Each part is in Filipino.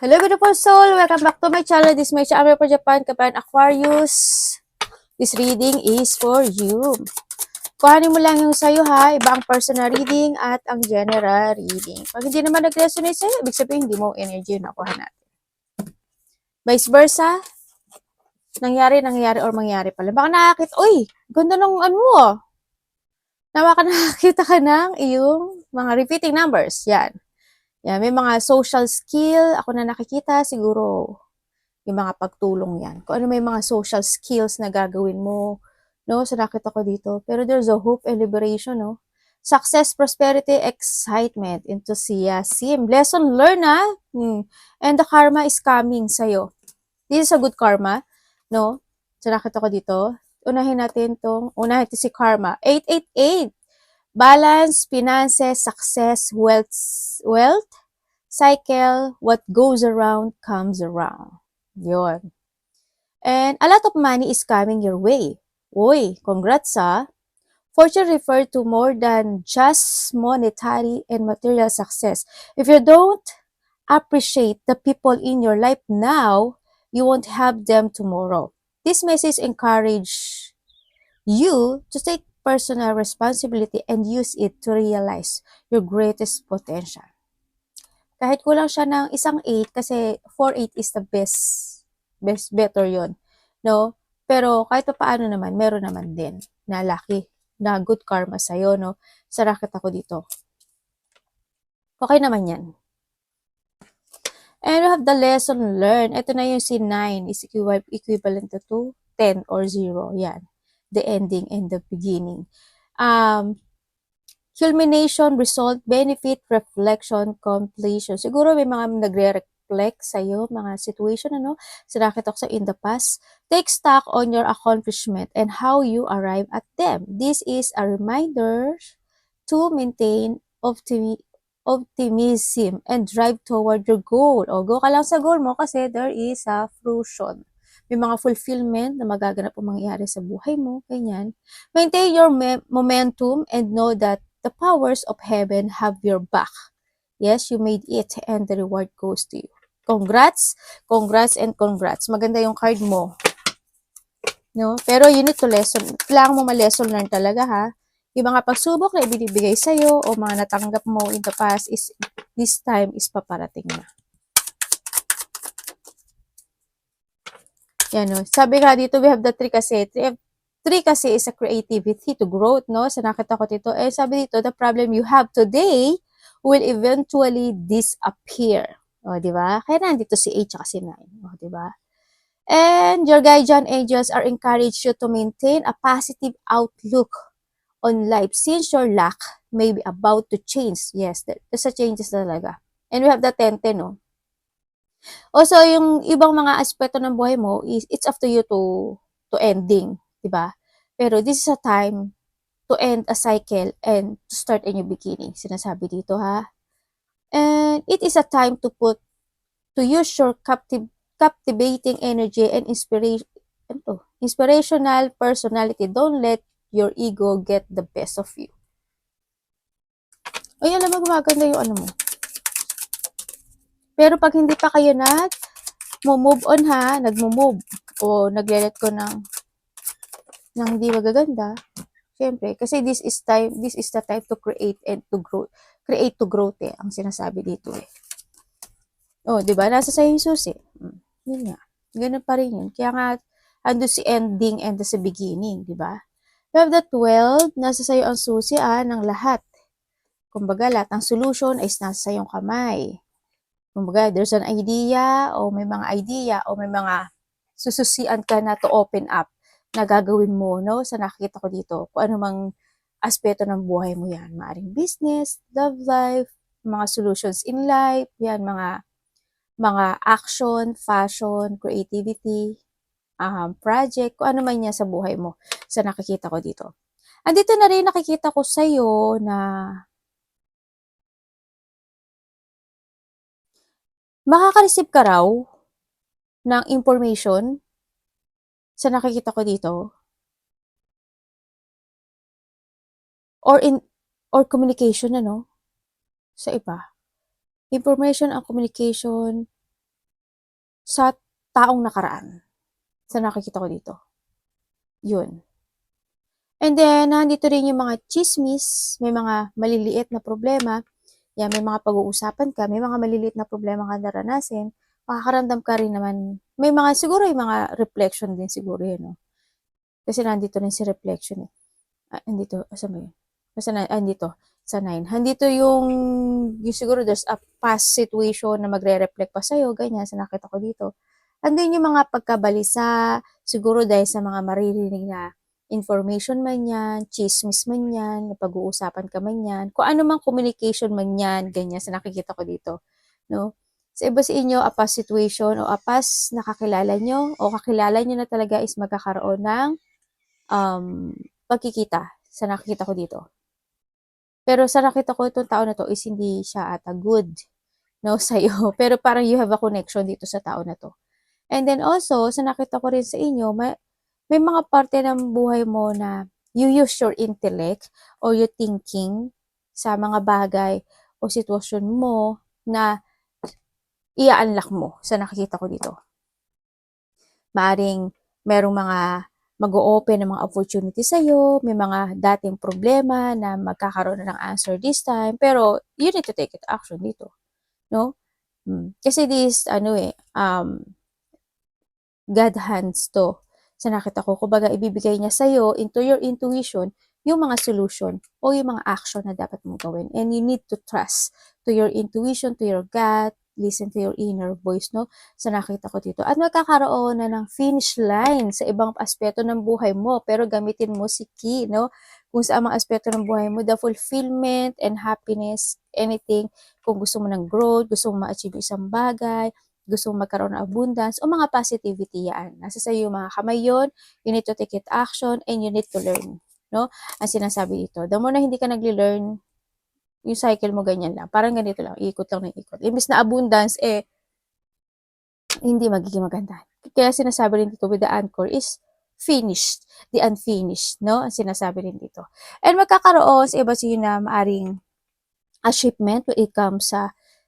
Hello beautiful soul! Welcome back to my channel. This is my channel for Japan, Kapan Aquarius. This reading is for you. Kuhanin mo lang yung sa'yo ha, iba ang personal reading at ang general reading. Pag hindi naman nag-resonate sa'yo, ibig sabihin hindi mo energy yung nakuha natin. Vice versa, nangyari or mangyari pala. Baka nakakita, uy, ganda ng ano mo ah. Baka nakakita ka ng iyong mga repeating numbers. Yan. Yan, may mga social skill, ako na nakikita, siguro yung mga pagtulong yan. Kung ano may mga social skills na gagawin mo, no? So, nakita ko dito. Pero there's a hope and liberation, no? Success, prosperity, excitement, enthusiasm, lesson learned, ha? And the karma is coming sa'yo. This is a good karma, no? So, nakita ko dito. Unahin natin si karma. 888. Balance, finances, success, wealth, cycle, what goes around comes around. Yun. And a lot of money is coming your way. Uy, congrats ha. Fortune refer to more than just monetary and material success. If you don't appreciate the people in your life now, you won't have them tomorrow. This message encourage you to take personal responsibility and use it to realize your greatest potential. Kahit kulang siya ng isang 8 kasi 4-8 is the better yon, no? Pero kahit pa paano naman, meron naman din na lucky, na good karma sa'yo, no? Sa racket ako dito. Okay naman yan. And we have the lesson learned. Ito na yung si 9 is equivalent to 10 or 0. Yan. The ending and the beginning. Culmination, result, benefit, reflection, completion. Siguro may mga nagre-reflect sa'yo, mga situation, ano? Sinakit ako sa in the past. Take stock on your accomplishment and how you arrive at them. This is a reminder to maintain optimism and drive toward your goal. O, go ka lang sa goal mo kasi there is a fruition. May mga fulfillment na magaganap o mangyayari sa buhay mo, ganyan. Maintain your momentum and know that the powers of heaven have your back. Yes, you made it and the reward goes to you. Congrats, congrats, and congrats. Maganda yung card mo. No? Pero you need to lesson. Kailangan mo ma-lesson learn talaga ha. Yung mga pagsubok na ibinibigay sa'yo o mga natanggap mo in the past is this time is paparating na. Yan no. Sabi nga dito, we have the 3 kasi. 3 kasi is a creativity to growth, no? So, nakita ko dito. Eh, sabi dito, the problem you have today will eventually disappear. O, di ba? Kaya nandito si 8 at si 9. O, di ba? And your guardian angels are encouraged you to maintain a positive outlook on life since your luck may be about to change. Yes, there's a changes talaga. And we have the 10-10, no? Also, yung ibang mga aspeto ng buhay mo, it's up to you to ending. Diba? Pero this is a time to end a cycle and to start a new beginning. Sinasabi dito ha. And it is a time to use your captivating energy and inspirational personality. Don't let your ego get the best of you. Ay, alam mo, gumaganda yung ano mo. Pero pag hindi pa kayo move on ha, nagmo-move o nagle-let ko ng hindi magaganda, syempre, kasi this is the time to create and to grow. Create to growth ang sinasabi dito eh. Oh, di ba? Nasa sa'yo yung susi. Yun nga. Ganun pa rin yun. Kaya nga, ando si ending and sa beginning, di ba? We have the 12, nasa sa'yo ang susi ng lahat. Kumbaga, lahat ng solution ay nasa sa'yong kamay. Kumbaga, there's an idea o may mga sususian ka na to open up na gagawin mo, no? Sa nakikita ko dito, kung ano mang aspeto ng buhay mo yan. Maaring business, love life, mga solutions in life, yan, mga action, fashion, creativity, project, kung ano man yan sa buhay mo, sa nakikita ko dito. Andito na rin nakikita ko sa'yo na makaka-receive ka raw ng information sa nakikita ko dito or communication sa iba. Information and communication sa taong nakaraan. Sa nakikita ko dito. Yun. And then, nandito rin yung mga chismis, may mga maliliit na problema, yan, may mga pag-uusapan ka, may mga maliliit na problema ka naranasin, makakaramdam ka rin naman, may mga, siguro yung mga reflection din siguro yun, no? Kasi nandito rin si reflection eh. Andito, asa mo yun? Andito, sa 9. Andito yung siguro there's a past situation na magre-reflect pa sa'yo, ganyan, sa nakita ko dito. Andun yung mga pagkabalisa, siguro dahil sa mga maririnig na information man yan, chismis man yan, pag-uusapan ka man yan, kung ano mang communication man yan, ganyan, sa nakikita ko dito. No? Sa iba sa inyo, a past situation o a past nakakilala nyo o kakilala nyo na talaga is magkakaroon ng pagkikita sa nakikita ko dito. Pero sa nakita ko itong tao na to is hindi siya ata good, no, sa'yo. Pero parang you have a connection dito sa tao na to. And then also, sa nakita ko rin sa inyo, may mga parte ng buhay mo na you use your intellect or your thinking sa mga bagay o sitwasyon mo na i-unlock mo sa nakikita ko dito. Maaring merong mga mag-o-open ng mga opportunity sa'yo, may mga dating problema na magkakaroon na ng answer this time, pero you need to take it action dito, no? Kasi this, God hands to, sa nakita ko. Kumbaga, ibibigay niya sa'yo, into your intuition, yung mga solution o yung mga action na dapat mong gawin. And you need to trust to your intuition, to your gut, listen to your inner voice, no? Sa nakita ko dito. At magkakaroon na ng finish line sa ibang aspeto ng buhay mo, pero gamitin mo si key, no? Kung sa mga aspeto ng buhay mo, the fulfillment and happiness, anything, kung gusto mo ng growth, gusto mo ma-achieve isang bagay, gusto mong magkaroon ng abundance, o mga positivity yan. Nasa sa iyo mga kamay yun, you need to take it action, and you need to learn, no? Ang sinasabi dito, the more na hindi ka nagli-learn, yung cycle mo ganyan lang. Parang ganito lang, ikot lang ng ikot. Imbis na abundance, hindi magiging maganda. Kaya sinasabi rin dito with the anchor is finished, the unfinished, no? Ang sinasabi rin dito. And magkakaroon sa iba siyo na maaring achievement when it comes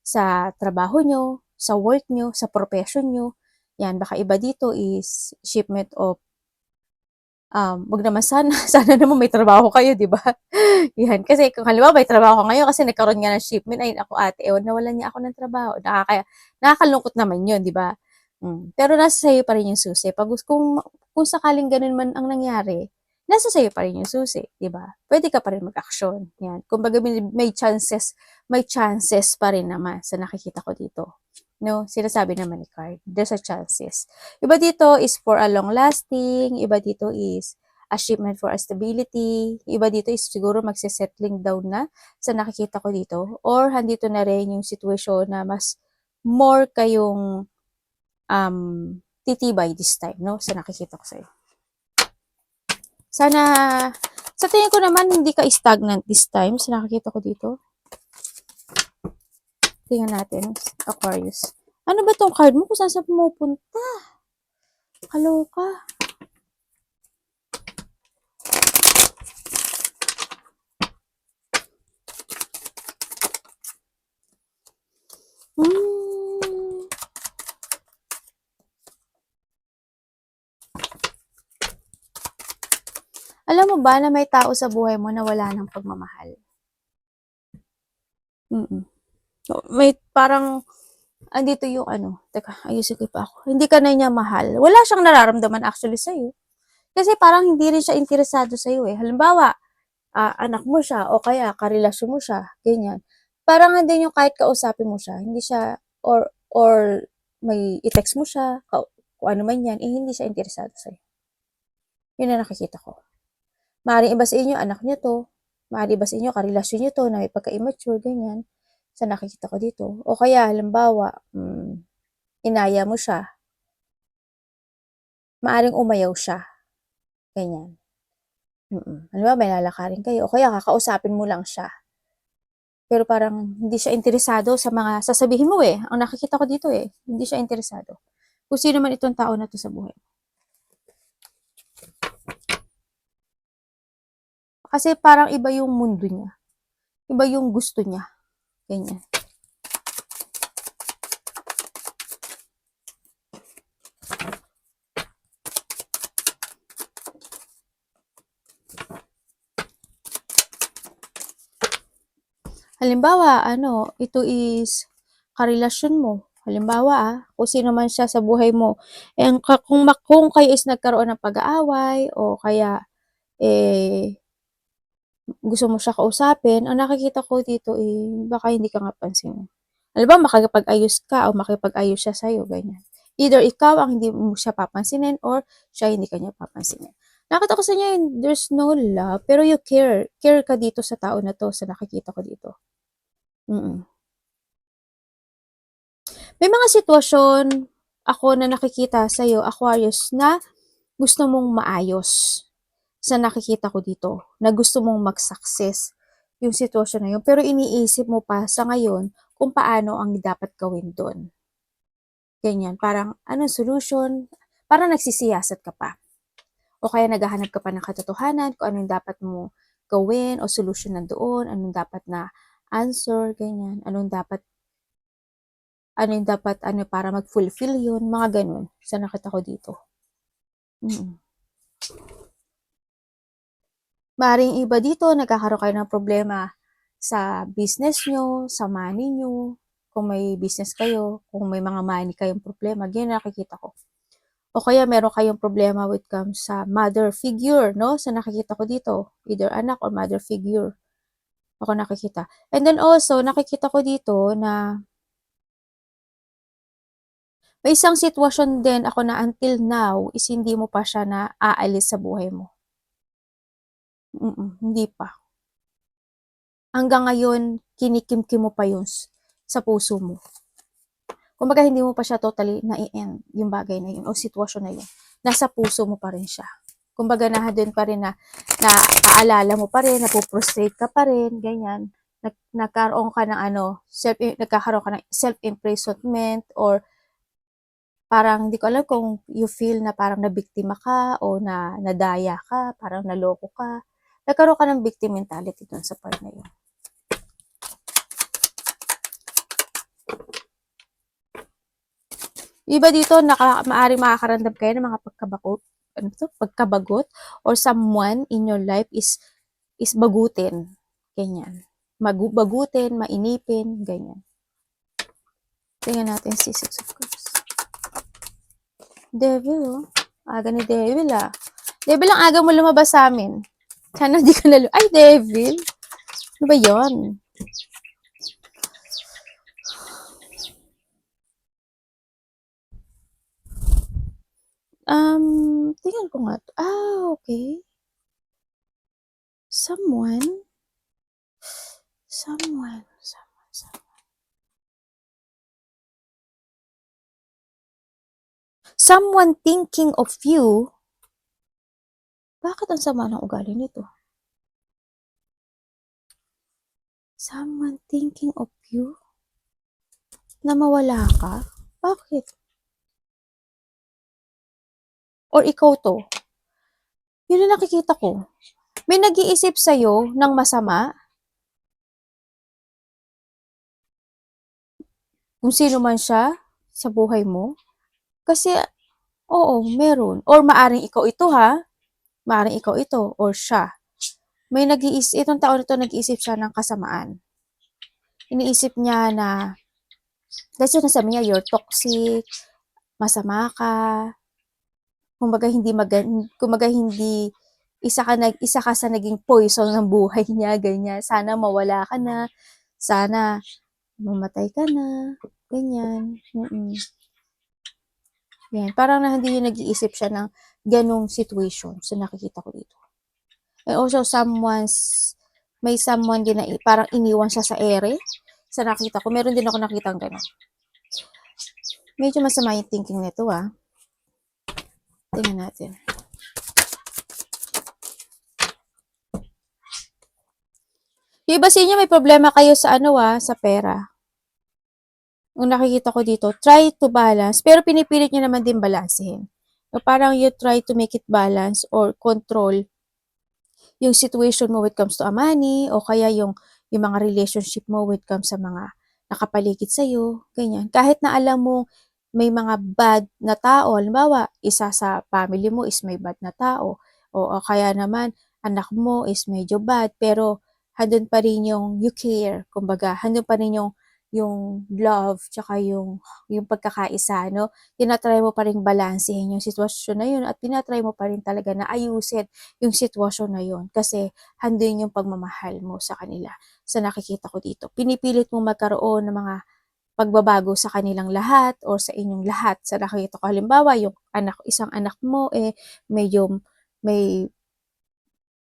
sa trabaho nyo, sa work nyo, sa profession nyo. Yan, baka iba dito is shipment of wag naman sana, sana naman may trabaho kayo, di ba? Yan, kasi kung halimbawa may trabaho ka ngayon kasi nagkaroon nga ng shipment, ay ako ate, nawalan niya ako ng trabaho. Nakakalungkot naman yun, di ba? Pero nasa sa'yo pa rin yung susi. Kung sakaling ganun man ang nangyari, nasa sa'yo pa rin yung susi, di ba? Pwede ka pa rin mag-action. Yan. Kumbaga may chances pa rin naman sa nakikita ko dito. No, sinasabi naman ni card, there's a chances. Iba dito is for a long lasting, iba dito is achievement for a stability, iba dito is siguro magse-settling down na sa nakikita ko dito, or handito na rin yung situation na mas more kayong titibay this time, no, sa nakikita ko sa'yo. Sana, sa tingin ko naman, hindi ka stagnant this time sa nakikita ko dito. Tingnan natin, Aquarius. Ano ba tong card mo? Kung saan sa pumupunta? Kaloka. Alam mo ba na may tao sa buhay mo na wala ng pagmamahal? May parang andito yung teka, ayusin ko pa ako. Hindi ka na niya mahal. Wala siyang nararamdaman actually sa'yo. Kasi parang hindi rin siya interesado sa'yo eh. Halimbawa, anak mo siya o kaya karelasyon mo siya, ganyan. Parang hindi yung kahit kausapin mo siya, hindi siya, or may i-text mo siya, kung ano man yan, hindi siya interesado sa'yo. Yun na nakikita ko. Maaaring iba sa inyo, anak niyo to. Maaaring iba sa inyo, karelasyon niyo to, na may pagka-immature, ganyan. Sa nakikita ko dito. O kaya, halimbawa, inaya mo siya. Maaaring umayaw siya. Ganyan. Halimbawa, may lalakarin kayo. O kaya, kakausapin mo lang siya. Pero parang hindi siya interesado sa mga sasabihin mo eh. Ang nakikita ko dito eh. Hindi siya interesado. Kung sino man itong tao na to sa buhay. Kasi parang iba yung mundo niya. Iba yung gusto niya. Ganyan. Halimbawa, ito is karelasyon mo. Halimbawa, kung sino man siya sa buhay mo. Kung kayo is nagkaroon ng pag-aaway o kaya gusto mo siya kausapin, ang nakikita ko dito baka hindi ka nga pansinin. Halimbawa, makikipag-ayos ka o makikipag-ayos siya sa'yo, ganyan. Either ikaw ang hindi mo siya papansinin or siya hindi ka niya papansinin. Nakita ko sa niya there's no love, pero you care. Care ka dito sa tao na to, sa nakikita ko dito. May mga sitwasyon ako na nakikita sa'yo, Aquarius, na gusto mong maayos sa nakikita ko dito, na gusto mong mag-success yung sitwasyon na yun. Pero iniisip mo pa sa ngayon kung paano ang dapat gawin doon. Ganyan, parang anong solution? Parang nagsisiyasat ka pa. O kaya naghahanap ka pa ng katotohanan kung anong dapat mo gawin o solution na doon, anong dapat na answer, ganyan, anong dapat para mag-fulfill yun, mga ganun, sa nakita ko dito. Maring iba dito, nagkakaroon kayo ng problema sa business nyo, sa money nyo, kung may business kayo, kung may mga money kayong problema, ganyan nakikita ko. O kaya meron kayong problema with comes sa mother figure, no? Sa nakikita ko dito, either anak or mother figure. Ako nakikita. And then also, nakikita ko dito na may isang sitwasyon din ako na until now is hindi mo pa siya na aalis sa buhay mo. Hindi pa. Hanggang ngayon, kinikimkim mo pa yun sa puso mo. Kumbaga, hindi mo pa siya totally na-end yung bagay na yun o sitwasyon na yun. Nasa puso mo pa rin siya. Kumbaga, nahadun pa rin na aalala mo pa rin, napuprostrate ka pa rin, ganyan. Nagkaroon ka ng nagkakaroon ka ng self-imprisonment or parang hindi ko alam kung you feel na parang nabiktima ka o na nadaya ka, parang naloko ka. Nagkaroon ka ng victim mentality dun sa part na yun. Iba dito, maaaring makakaramdam kayo ng mga pagkabagot or someone in your life is bagutin. Ganyan. Bagutin, mainipin, ganyan. Tingnan natin si Six of Cups. Devil, aga ni Devil Devil, ang aga mo lumabas sa amin. Sana di ka ay, Devil. Ano ba yun? Tingnan ko nga. Okay. Someone. Someone thinking of you. Bakit ang sama ng ugali nito? Someone thinking of you? Na mawala ka? Bakit? Or ikaw to? Yun ang nakikita ko. May nag-iisip sa'yo ng masama? Kung sino man siya sa buhay mo? Kasi, oo, meron. Or maaring ikaw ito maaring ikaw ito or siya. May itong taon na ito nag-iisip siya ng kasamaan. Iniisip niya na, kasi nasabi niya, you're toxic, masama ka, kumbaga hindi isa ka sa naging poison ng buhay niya, ganyan. Sana mawala ka na, sana mamatay ka na, ganyan. Yan, parang hindi yung nag-iisip siya ng ganong situation sa nakikita ko dito. And also, may someone din na parang iniwan siya sa ere. Sa nakita ko, meron din ako nakitang gano'n. Medyo masama yung thinking nito, Tingnan natin. Yung iba sa inyo, may problema kayo sa sa pera. Yung nakikita ko dito, try to balance, pero pinipilit nyo naman din balansehin. So, parang you try to make it balance or control yung situation mo when it comes to money o kaya yung mga relationship mo when it comes sa mga nakapaligid sa'yo, ganyan. Kahit na alam mo may mga bad na tao, halimbawa, isa sa family mo is may bad na tao o kaya naman anak mo is medyo bad, pero handun pa rin yung you care, kumbaga, handun pa rin yung love, tsaka yung pagkakaisa, no? Tinatry mo pa rin balansehin yung sitwasyon na yun at tinatry mo pa rin talaga na ayusin yung sitwasyon na yun kasi handun yung pagmamahal mo sa kanila. Sa nakikita ko dito, pinipilit mo magkaroon ng mga pagbabago sa kanilang lahat or sa inyong lahat. Sa nakikita ko halimbawa, yung isang anak mo medyo may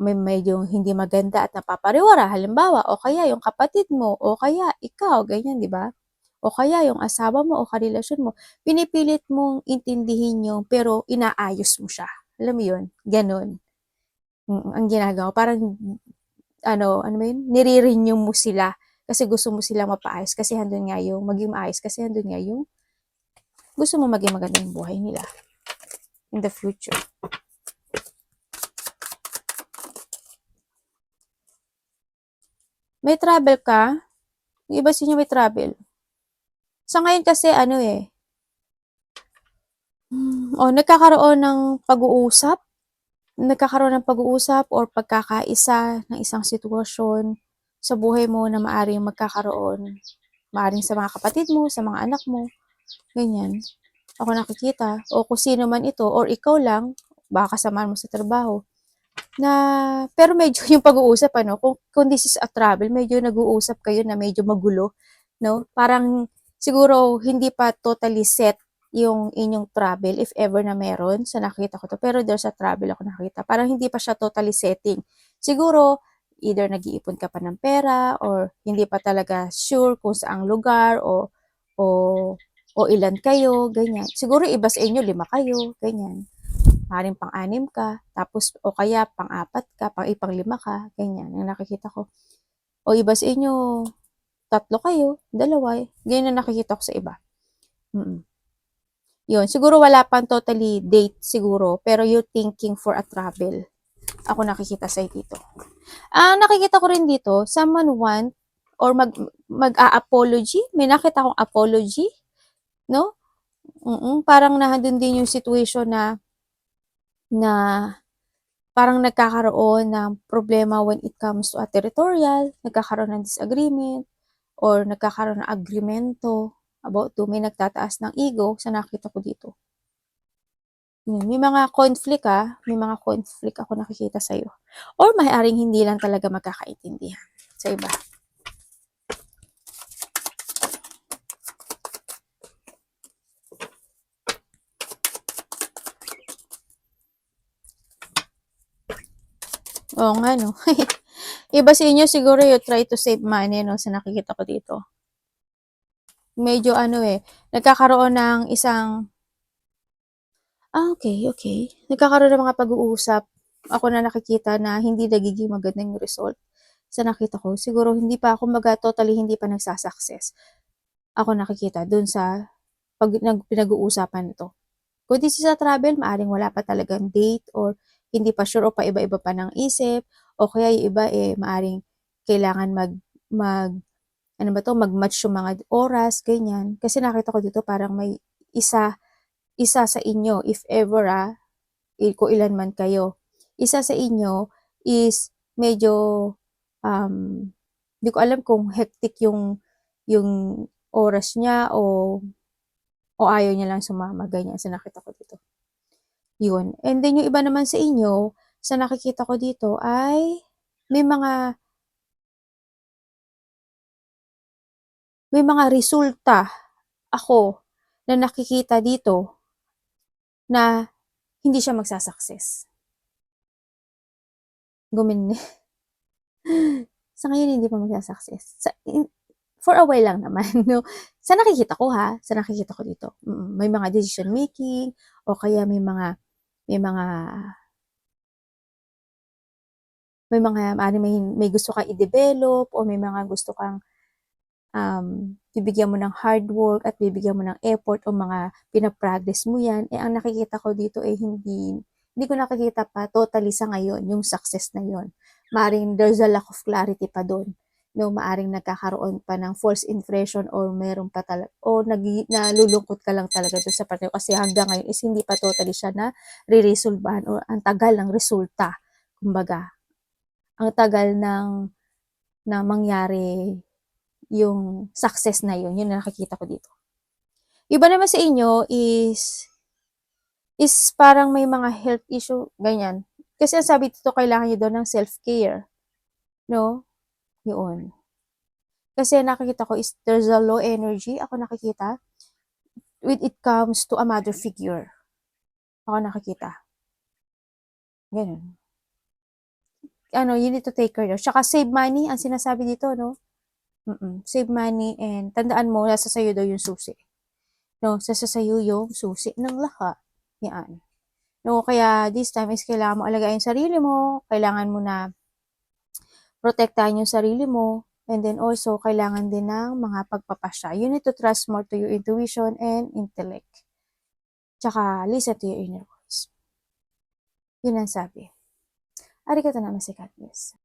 medyo hindi maganda at napapariwara halimbawa o kaya yung kapatid mo o kaya ikaw ganyan, 'di ba? O kaya yung asawa mo o karelasyon mo, pinipilit mong intindihin yung pero inaayos mo siya. Alam mo yun? Gano'n. Ang ginagawa parang ano ba yun, nire-renew mo sila kasi gusto mo silang mapaayos kasi handun nga yung maging maayos kasi handun nga yung gusto mo maging maganda yung buhay nila in the future. May travel ka? Yung iba sa inyo may travel. Sa ngayon kasi nagkakaroon ng pag-uusap or pagkakaisa ng isang sitwasyon sa buhay mo na maaring magkakaroon. Maaring sa mga kapatid mo, sa mga anak mo, ganyan. Ako nakikita, o kung sino man ito, or ikaw lang, baka kasamahan mo sa trabaho, na, pero medyo yung pag-uusap, kung this is a travel, medyo nag-uusap kayo na medyo magulo, no? Parang, siguro, hindi pa totally set yung inyong travel, if ever na meron, sa nakita ko to, pero there's a travel ako nakita, parang hindi pa siya totally setting. Siguro, either nag-iipon ka pa ng pera, or hindi pa talaga sure kung saang lugar, o, o ilan kayo, ganyan. Siguro, iba sa inyo, 5 kayo, ganyan. Maaaring pang-anim ka, tapos o kaya pang-4 ka, pang-5 ka, ganyan, ang nakikita ko. O iba sa inyo, 3 kayo, 2, ganyan ang nakikita ko sa iba. Yun, siguro wala pang totally date siguro, pero you're thinking for a travel. Ako nakikita sa dito. Nakikita ko rin dito, someone want or mag-a-apology. May nakita akong apology, no? Parang nandun din yung situation na parang nagkakaroon ng problema when it comes to a territorial, nagkakaroon ng disagreement, or nagkakaroon ng agreemento about to, may nagtataas ng ego sa nakita ko dito. May mga conflict may mga conflict ako nakikita sa'yo. Or maaaring hindi lang talaga magkakaintindihan sa iba. Oo nga, no? Iba sa inyo siguro you try to save money, no? Sa nakikita ko dito. Medyo nagkakaroon ng isang okay. Nagkakaroon ng mga pag-uusap. Ako na nakikita na hindi nagiging maganda yung result sa nakita ko. Siguro hindi pa, kumbaga totally hindi pa nagsasucess. Ako nakikita dun sa pinag-uusapan nito. Kung this is a travel, maaring wala pa talagang date or hindi pa sure o pa iba-iba pa ng isip o kaya yung iba maaring kailangan mag-match yung mga oras, ganyan. Kasi nakita ko dito parang may isa sa inyo, if ever kung ilan man kayo, isa sa inyo is medyo, di ko alam kung hectic yung oras niya o ayaw niya lang sumama, ganyan, sa nakita ko dito. Yun. And then yung iba naman sa inyo, sa nakikita ko dito ay may mga resulta ako na nakikita dito na hindi siya magsasucess. Sa ngayon hindi pa magsasucess. For a while lang naman, no? Sa nakikita ko sa nakikita ko dito. May mga decision making o kaya may mga may gusto kang i-develop o may mga gusto kang bibigyan mo ng hard work at bibigyan mo ng effort o mga pinaprogress mo yan, ang nakikita ko dito hindi ko nakikita pa totally sa ngayon yung success na yon. Maaring there's a lack of clarity pa doon. No, maaring nagkakaroon pa ng false impression or meron pa talaga o nalulungkot ka lang talaga doon sa partner kasi hanggang ngayon is hindi pa totally siya na re-resolvehan or ang tagal ng resulta. Kumbaga, ang tagal ng na mangyari yung success na yun. Yun na nakikita ko dito. Iba naman sa inyo is parang may mga health issue, ganyan. Kasi ang sabi dito, kailangan nyo daw ng self-care. No? Yun. Kasi nakikita ko is there's a low energy. Ako nakikita. When it comes to a mother figure. Ako nakikita. Ganun. You need to take care. Tsaka save money, ang sinasabi dito, no? Save money and tandaan mo, nasa sayo daw yung susi. No, nasa sayo yung susi ng lahat. Yan. No, kaya this time is kailangan mo alagayin sarili mo, kailangan mo na protektahan yung sarili mo, and then also, kailangan din ng mga pagpapasya. You need to trust more to your intuition and intellect. Tsaka, listen to your inner voice. Yun ang sabi. Arigatou namaste, God bless.